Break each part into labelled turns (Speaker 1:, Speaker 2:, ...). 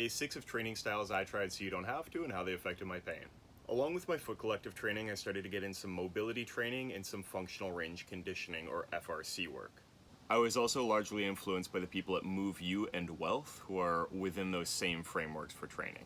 Speaker 1: Six of training styles I tried so you don't have to and how they affected my pain. Along with my Foot Collective training, I started to get in some mobility training and some functional range conditioning, or FRC work. I was also largely influenced by the people at Move You and Wealth, who are within those same frameworks for training.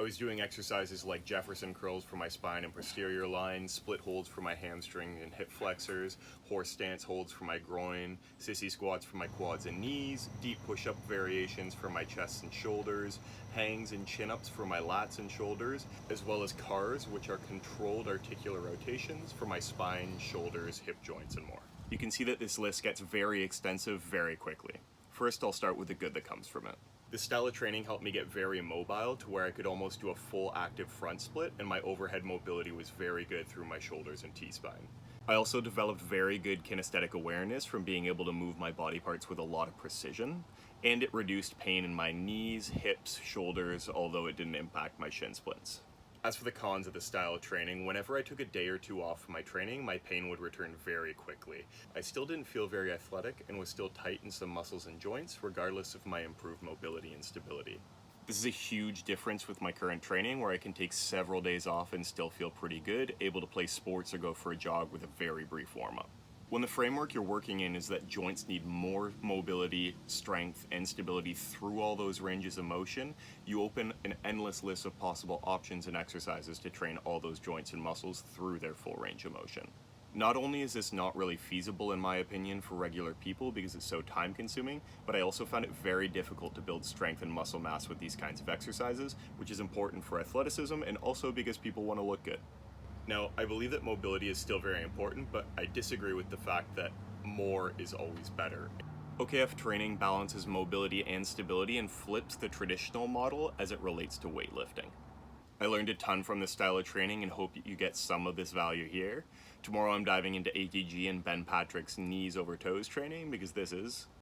Speaker 1: I was doing exercises like Jefferson curls for my spine and posterior line, split holds for my hamstring and hip flexors, horse stance holds for my groin, sissy squats for my quads and knees, deep push-up variations for my chest and shoulders, hangs and chin-ups for my lats and shoulders, as well as CARs, which are controlled articular rotations for my spine, shoulders, hip joints, and more. You can see that this list gets very extensive very quickly. First, I'll start with the good that comes from it. This style of training helped me get very mobile to where I could almost do a full active front split, and my overhead mobility was very good through my shoulders and T-spine. I also developed very good kinesthetic awareness from being able to move my body parts with a lot of precision, and it reduced pain in my knees, hips, shoulders, although it didn't impact my shin splints. As for the cons of this style of training, whenever I took a day or two off of my training, my pain would return very quickly. I still didn't feel very athletic and was still tight in some muscles and joints, regardless of my improved mobility and stability. This is a huge difference with my current training, where I can take several days off and still feel pretty good, able to play sports or go for a jog with a very brief warm-up. When the framework you're working in is that joints need more mobility, strength, and stability through all those ranges of motion, you open an endless list of possible options and exercises to train all those joints and muscles through their full range of motion. Not only is this not really feasible in my opinion for regular people because it's so time consuming, but I also found it very difficult to build strength and muscle mass with these kinds of exercises, which is important for athleticism and also because people want to look good. Now, I believe that mobility is still very important, but I disagree with the fact that more is always better. OKF training balances mobility and stability and flips the traditional model as it relates to weightlifting. I learned a ton from this style of training and hope you get some of this value here. Tomorrow I'm diving into ATG and Ben Patrick's knees over toes training because this is